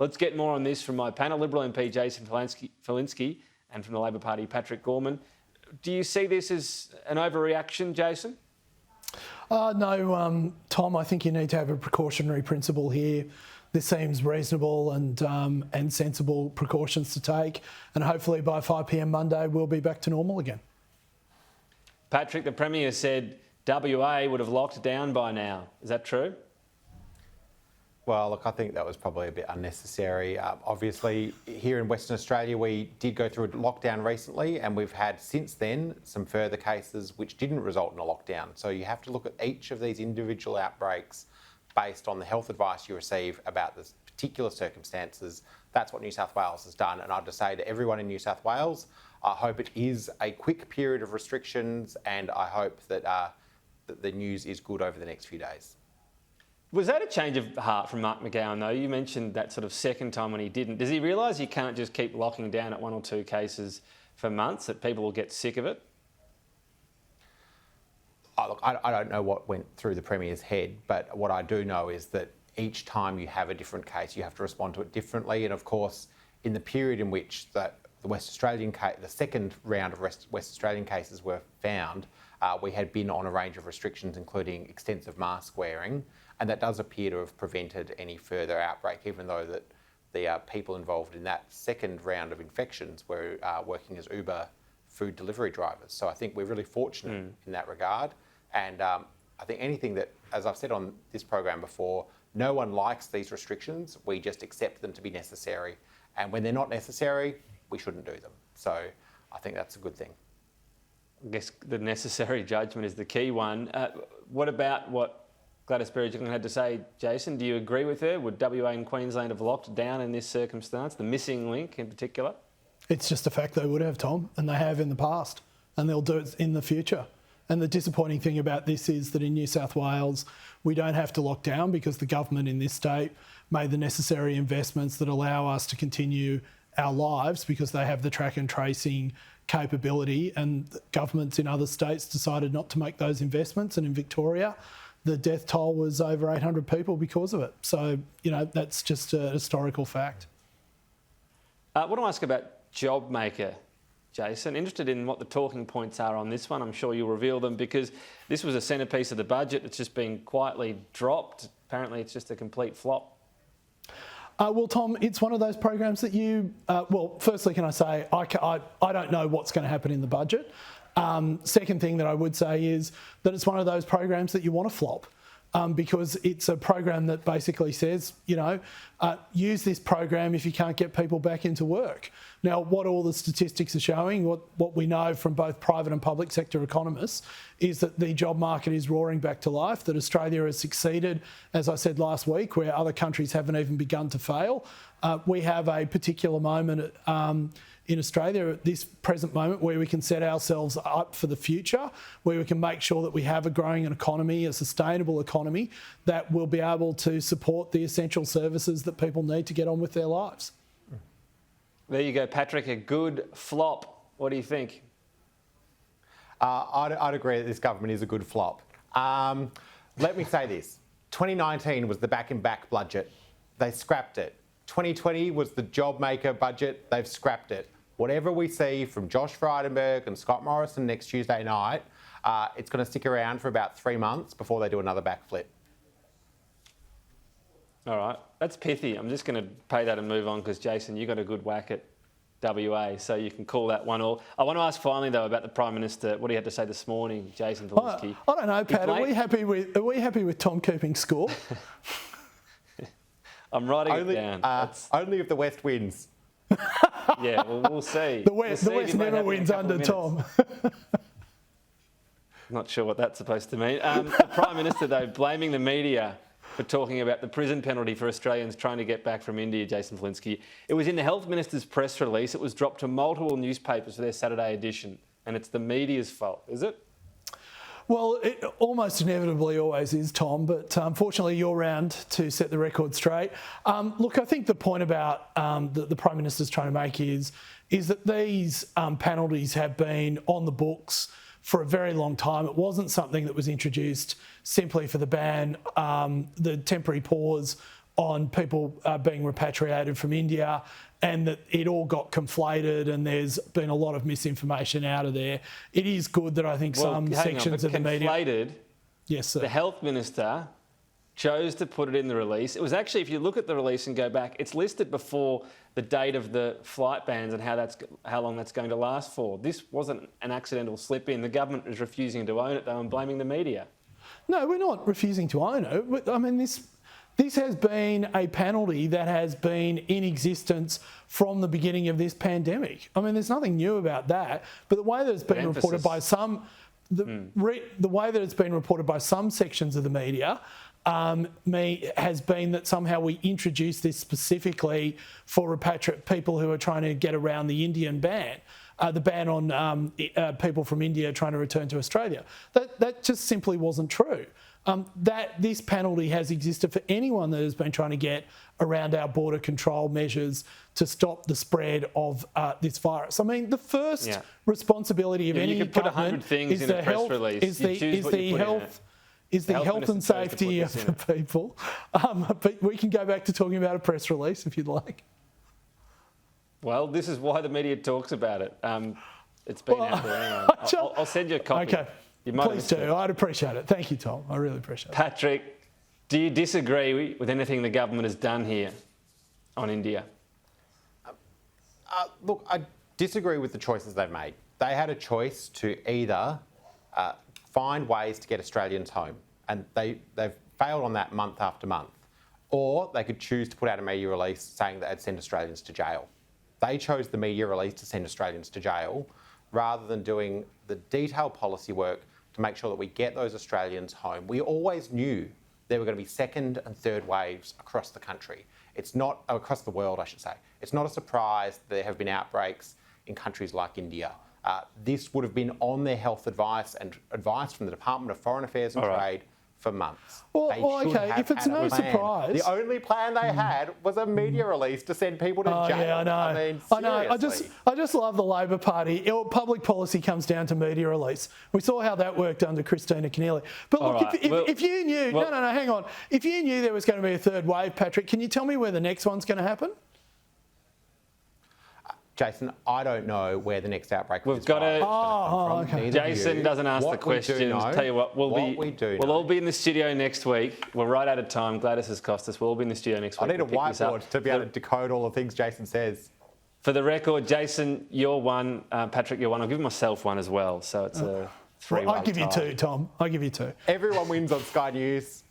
Let's get more on this from my panel, Liberal MP Jason Falinski and from the Labor Party, Patrick Gorman. Do you see this as an overreaction, Jason? No, Tom, I think you need to have a precautionary principle here. This seems reasonable and sensible precautions to take, and hopefully by 5 p.m. Monday we'll be back to normal again. Patrick, the Premier said WA would have locked down by now. Is that true? Well, look, I think that was probably a bit unnecessary. Obviously, here in Western Australia, we did go through a lockdown recently, and we've had since then some further cases which didn't result in a lockdown. So you have to look at each of these individual outbreaks based on the health advice you receive about the particular circumstances. That's what New South Wales has done. And I'd just say to everyone in New South Wales, I hope it is a quick period of restrictions, and I hope that the news is good over the next few days. Was that a change of heart from Mark McGowan, though? You mentioned that sort of second time when he didn't. Does he realise you can't just keep locking down at 1 or 2 cases for months, that people will get sick of it? Oh, look, I don't know what went through the Premier's head, but what I do know is that each time you have a different case, you have to respond to it differently. And of course, in the period in which the West Australian case, the second round of West Australian cases were found, we had been on a range of restrictions, including extensive mask wearing. And that does appear to have prevented any further outbreak, even though that the people involved in that second round of infections were working as Uber food delivery drivers. So I think we're really fortunate in that regard. And I think anything that, as I've said on this program before, no one likes these restrictions. We just accept them to be necessary. And when they're not necessary, we shouldn't do them. So I think that's a good thing. I guess the necessary judgment is the key one. What about what Gladys Berejiklian had to say, Jason? Do you agree with her? Would WA and Queensland have locked down in this circumstance, the missing link in particular? It's just a fact they would have, Tom, and they have in the past, and they'll do it in the future. And the disappointing thing about this is that in New South Wales, we don't have to lock down because the government in this state made the necessary investments that allow us to continue our lives because they have the track and tracing capability, and governments in other states decided not to make those investments. And in Victoria, the death toll was over 800 people because of it. So, you know, that's just a historical fact. I want to ask about JobMaker, Jason. Interested in what the talking points are on this one. I'm sure you'll reveal them because this was a centrepiece of the budget. It's just been quietly dropped. Apparently it's just a complete flop. Well, Tom, it's one of those programs that you... well, firstly, can I say, I don't know what's going to happen in the budget. Second thing that I would say is that it's one of those programs that you want to flop because it's a program that basically says, you know, use this program if you can't get people back into work. Now, what all the statistics are showing, what we know from both private and public sector economists, is that the job market is roaring back to life, that Australia has succeeded, as I said last week, where other countries haven't even begun to fail. We have a particular moment in Australia at this present moment where we can set ourselves up for the future, where we can make sure that we have a growing economy, a sustainable economy that will be able to support the essential services that people need to get on with their lives. There you go, Patrick, a good flop. What do you think? I'd agree that this government is a good flop. Let me say this. 2019 was the back-in-back budget. They scrapped it. 2020 was the JobMaker budget. They've scrapped it. Whatever we see from Josh Frydenberg and Scott Morrison next Tuesday night, it's going to stick around for about 3 months before they do another backflip. All right, that's pithy. I'm just going to pay that and move on because, Jason, you got a good whack at WA, so you can call that 1-1. I want to ask finally, though, about the Prime Minister. What he had to say this morning, Jason Falinski. I don't know, Pat. Are we happy with Tom keeping score? I'm writing it down. Only if the West wins. Yeah, well, we'll see. The West never wins under Tom. Not sure what that's supposed to mean. The Prime Minister, though, blaming the media for talking about the prison penalty for Australians trying to get back from India, Jason Falinski. It was in the Health Minister's press release. It was dropped to multiple newspapers for their Saturday edition, and it's the media's fault, is it? Well, it almost inevitably always is, Tom, but unfortunately you're around to set the record straight. Look, I think the point about the Prime Minister's trying to make is that these penalties have been on the books for a very long time. It wasn't something that was introduced simply for the ban, the temporary pause on people being repatriated from India, and that it all got conflated and there's been a lot of misinformation out of there. It is good that I think some sections of the media... Conflated, yes, sir. The Health Minister chose to put it in the release. It was actually, if you look at the release and go back, it's listed before the date of the flight bans and how long that's going to last for. This wasn't an accidental slip in. The government is refusing to own it, though, and blaming the media. No, we're not refusing to own it. I mean, this has been a penalty that has been in existence from the beginning of this pandemic. I mean, there's nothing new about that. But the way that it's been reported by some, the way that it's been reported by some sections of the media, has been that somehow we introduced this specifically for people who are trying to get around the Indian ban. The ban on people from India trying to return to Australia. That just simply wasn't true. That this penalty has existed for anyone that has been trying to get around our border control measures to stop the spread of this virus. I mean, the first responsibility of any government is the health, is the health and safety of the people. But we can go back to talking about a press release if you'd like. Well, this is why the media talks about it. It's been out there anyway. I'll send you a copy. Okay, please do. I'd appreciate it. Thank you, Tom. I really appreciate it. Patrick, do you disagree with anything the government has done here on India? Look, I disagree with the choices they've made. They had a choice to either find ways to get Australians home, and they've failed on that month after month, or they could choose to put out a media release saying that they'd send Australians to jail. They chose the media release to send Australians to jail rather than doing the detailed policy work to make sure that we get those Australians home. We always knew there were going to be second and third waves across the country. It's not, across the world, I should say. It's not a surprise there have been outbreaks in countries like India. This would have been on their health advice and advice from the Department of Foreign Affairs and Trade for months. Well, okay, if it's no surprise... The only plan they had was a media release to send people to jail. Yeah, I know. I mean, seriously. I just love the Labor Party. Public policy comes down to media release. We saw how that worked under Christina Keneally. But look, if you knew... No, hang on. If you knew there was going to be a third wave, Patrick, can you tell me where the next one's going to happen? Jason, I don't know where the next outbreak We've got to... Okay. Jason doesn't ask the questions. Tell you what, we'll all be in the studio next week. We're right out of time. Gladys has cost us. We'll all be in the studio next week. I need a whiteboard to be able to decode all the things Jason says. For the record, Jason, you're one. Patrick, you're one. I'll give myself one as well. So it's a three-way I'll give you two, Tom. I'll give you two. Everyone wins on Sky News.